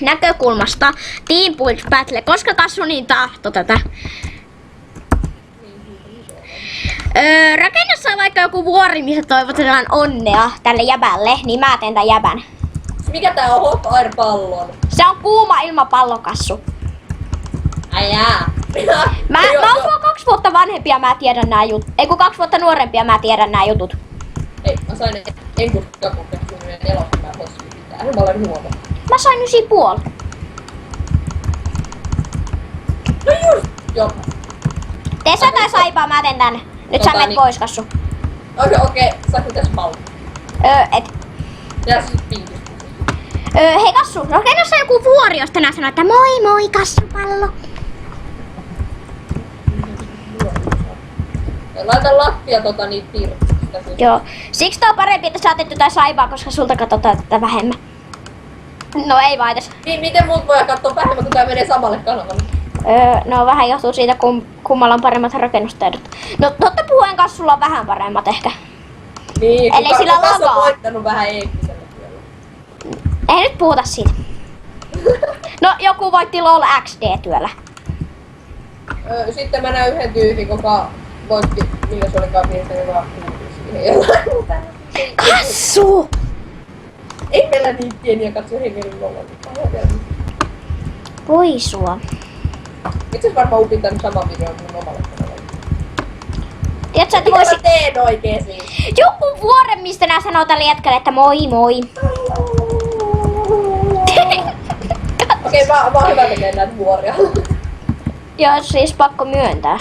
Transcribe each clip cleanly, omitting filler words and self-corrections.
näkökulmasta. Team Build Battle, koska Kassu niin tahto tätä. Rakennossa on vaikka joku vuori, missä toivotetaan onnea tälle jäbälle, niin mä teen tän jäbän. Mikä tää on hot air pallon? Se on kuuma ilmapallo, Kassu. Ai jaa. Mä oon sua 2 vuotta vanhempia, mä tiedän nää jutut. Ei kun 2 vuotta nuorempia, mä tiedän nää jutut. Ei, mä sain enkuskakukset suunnilleen elokuvaa hossi pitää. Mä olen huono. Mä sain 9,5. No just! Joo. Tee sä tai saipaa, mä teen tänne. Nyt sä menet pois, Kassu. Okei. Saatko tässä pallo? Et. Ja siis pinkis. Hei Kassu, rakennossa joku vuori, josta nää sanoo, että moi moi Kassupallo. Laita lappia niitä pirtistä. Joo, siksi tää on parempi, että sä oot jotain saipaa, koska sulta katsotaan tätä vähemmän. No ei vaitas. Niin, miten muut voi katsoa vähemmän, kun tää menee samalle kanavalle? No vähän johtuu siitä, kummalla on paremmat rakennustaidot. No totta puhuen Kassulla on vähän paremmat ehkä. Niin, ellei sillä Kassu lagaa. on voittanut vähän eettisellä työllä. Ei nyt puhuta siitä. No joku voitti LOL XD-työllä. Sitten mä näin yhden tyypin, joka voitti, millä se olikaan piirtänyt vaan siihen jollain. Kassu! Ei meillä niin pieniä katso hengen lolla. Voi sua. Itse asiassa varmaan upin tän saman videon mun omalle kanavalle. Tiedätkö, että Mitä voisi... mä teen oikein siis? Joku vuoren, mistä nää sanoo tälle jätkälle, että moi moi. Okei, mä oon hyvä tekemään näitä vuoria. Joo, siis pakko myöntää.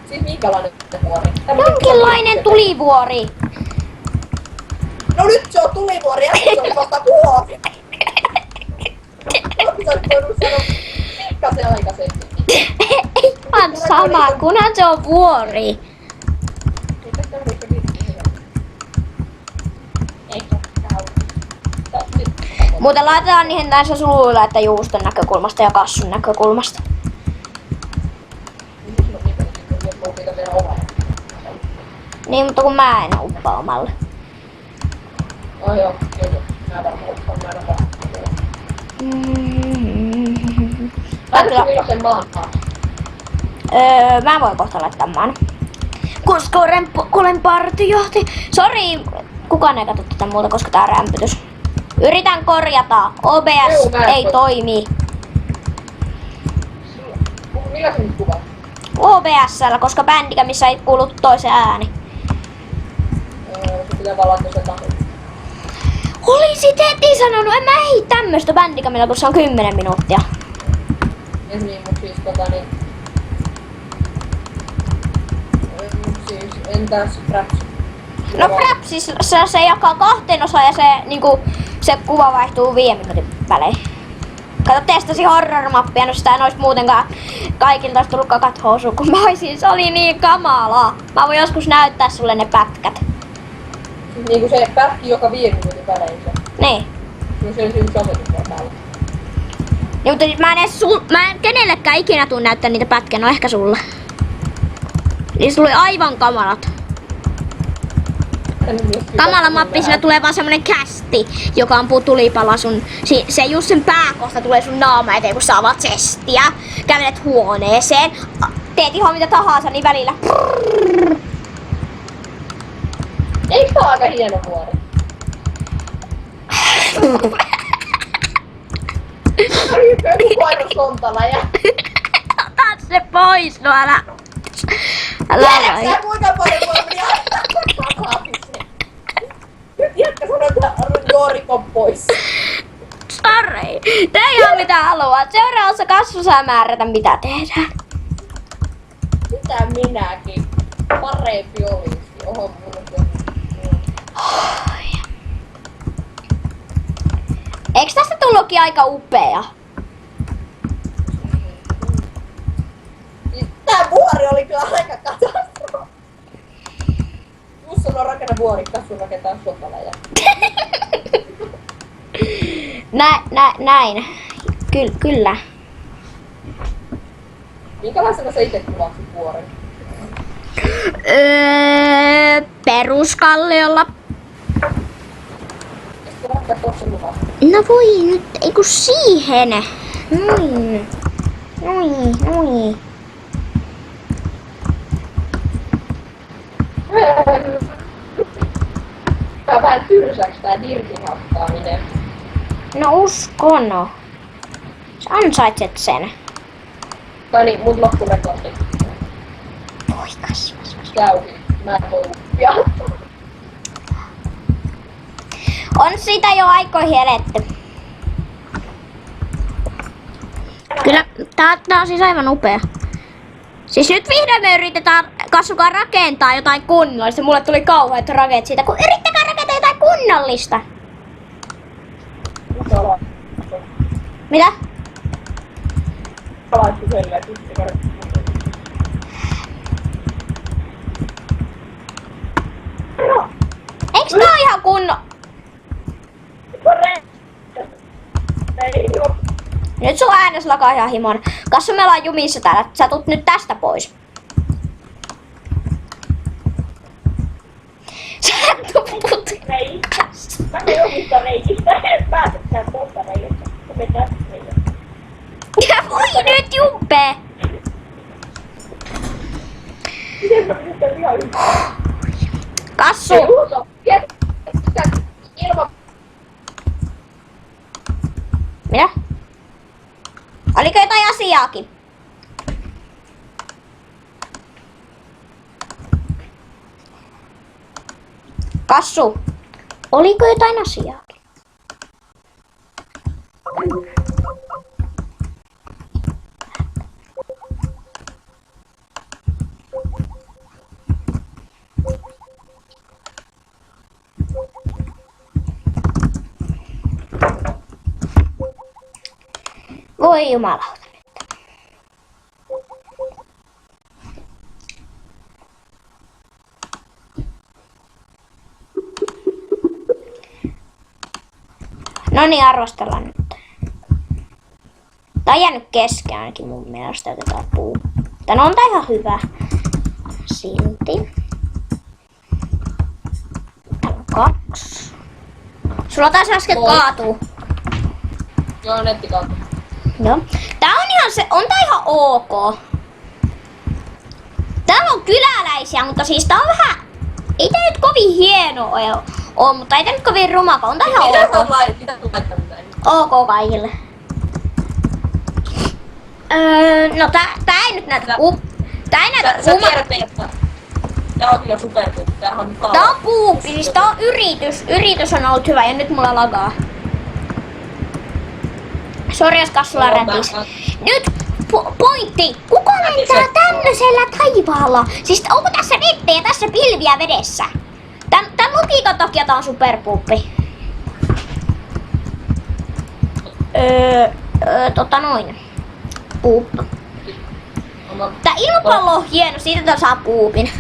Siis minkälainen vuori? Jonkinlainen tulivuori. No nyt se on tulivuori, ja se oli vasta vuori. Sä oot voinut sanoa pikkasen aikaisemmin. Ihan sama, kunhan se on vuori. Muuten laitetaan niihin näissä suluilla, että juuston näkökulmasta ja Kassun näkökulmasta. Niin, mutta kun mä en uppaa omalle. Oh joo, kyllä. Mä varmaan uppaan, mä en oo Laitako millaisen maan? Mä voin kohta laittaa maan. Koska olen partijohti. Sori, kukaan ei katso tätä muuta, koska tää on rämpytys. Yritän korjata. OBS ei toimi. Millä se nyt kuvat? OBS:llä, koska bändika, missä ei kuulu toisen ääni. Se pitää valata se taho. Olisit heti sanonut, en mä ehdi tämmöstä bändikamilla, kun se on 10 minuuttia. Niin, mut siis niin... Siis, entäs Fraps? No Frapsissa se jakaa 2 osaan ja se, niinku, se kuva vaihtuu 5 minuutin välein. Kato, testasin horror-mappia, no sitä en ois muutenkaan kaikilta ois tullut kakat housuun, kun mä oisin, se oli niin kamalaa. Mä voin joskus näyttää sulle ne pätkät. Niinku se pätki joka 5 minuutin välein se. Niin. No se olisi yksi asetus vaan päällä. Niin, mutta mä en kenellekään ikinä tuu näyttää niitä pätkiä, no ehkä sulle. Niin sulla oli aivan kamalat. Kamala mappi, siinä tulee vaan semmonen kästi, joka ampuu tulipala sun... Se just sen pääkohta tulee sun naama eteen, kun sä avaat chestiä. Kävelet huoneeseen. Teet ihan mitä tahansa, niin välillä... Eikö tää aika hieno vuori? Joku paino sontalla ja... Ota se pois, no älä... Tiedätkö sä kuinka paljon voi meni takaisin? Nyt jätkä sanoo, että juorikon pois. Sorry. Tee ihan mitä haluat. Seuraavassa Kassu saa määrätä mitä tehdään. Mitä minäkin? Parempi olisi. Oho, mulla Eiks tästä tullutkin aika upea? Tää vuori oli kyllä aika katastrofi. Jussun on rakenna vuori, Kassu rakentaa sotaleja. Näin. Kyllä. Minkälaisena sä ite kuvasit vuoren? Peruskalliolla. Lähtee tossa mukaan. No voi nyt, eiku siihen. Noin. Noin. Tää on vähän tylsäks tää dirtin hakkaaminen. No uskon. Sä ansaitset sen. No niin, mut loppurekordi. Voi kasvas. Käy. Mä en voi uppia. On siitä jo aikoihin eletty. Kyllä, tää on siis aivan upea. Siis nyt vihdoin me yritetään Kassukaan rakentaa jotain kunnollista. Mulle tuli kauheat rakeet siitä, kun yrittäkää rakentaa jotain kunnollista. Mitä? Palaisi selleen, että Eiks tää oo ihan kunno... Nyt sun äänes lakaa ihan himon. Kassu, me ollaan jumissa täällä. Sä tuut nyt tästä pois. Sä tupput. Mä en omista reikistä. Pääsetkään tuosta reikistä. Sä menet tästä reikistä. Ja voi nyt jumpee. Miten mä pystyn ihan yhtä? Kassu. Huuto! Ilma... Mitä? Oliko jotain asiaakin? Kassu. Oliko jotain asiaakin? Voi jumalauta nyt. No niin, arvostellaan nyt. Tää on jäänyt kesken ainakin mun mielestä, otetaan puu. Tän on tää ihan hyvä. Silti. Täällä on 2. Sulla taas äsken kaatuu. Joo, netti kautta. Joo. Tää on ihan se, on tää ihan ok. Täällä on kyläläisiä, mutta siis tää on vähän... Ei tää nyt kovin hieno oo, mutta ei tää nyt kovin rumaka. On tää ihan ok. Mitä sä laittanut näin? Ok kaikille. No tää ei nyt näytä tää ei näytä Sä tiedät, että tää on kyllä superpuuppi. Tää on kauan. Tää on puuppi, siis tää on yritys. Yritys on ollut hyvä ja nyt mulla lagaa. Sori jos Kassulla rätis. Nyt pointti. Kuka lentää tämmöisellä taivaalla? Siis onko tässä vettä ja tässä pilviä vedessä? Tän logiikan takia tää on superpuuppi. Noin. Puuppa. Tää ilmapallo on hieno, siitä tää saa puupin.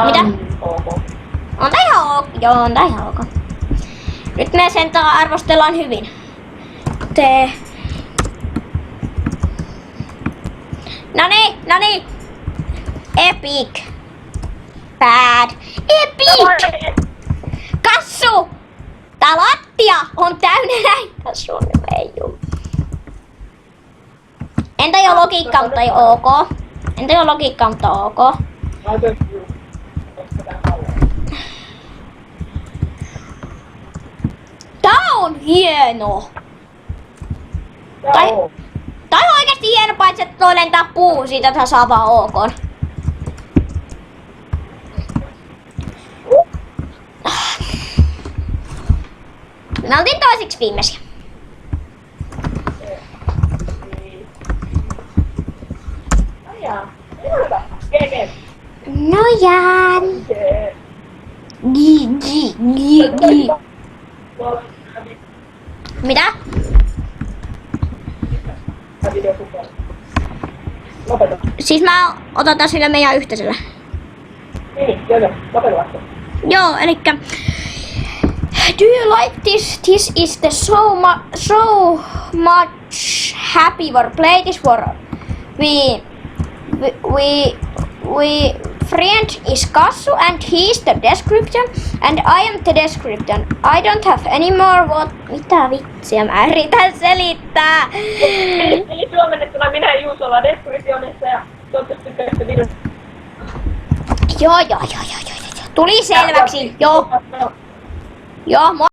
Mitä? On tää ihan ok. Joo, on tää ihan ok. Nyt me sentään arvostellaan hyvin. Noniin. Epic. Bad. Epic. Kassu. Tää lattia on täynnä näitä sun meijum. Entä jo logiikka, mutta ei ok. Tää on hieno. Tää on oikeesti hieno, paitsi että toi lentää puu, siitä tää saa vaan ok. Me oltiin toisiksi viimeisiä. Nojaan. Gi. Mitä? Siis mä otan sillä meidän yhteisellä. Joo, elikkä... Do you like this? This is the so much happy for play this for we friend is Kassu and he's the description and I am the description. I don't have any more what... Mitä vitsiä mä yritän selittää? Eli suomennettuna minä ja Juuso ollaan descriptionissa ja toivottavasti tykkäisitte videosta. Joo. Tuli selväksi. Joo. Joo,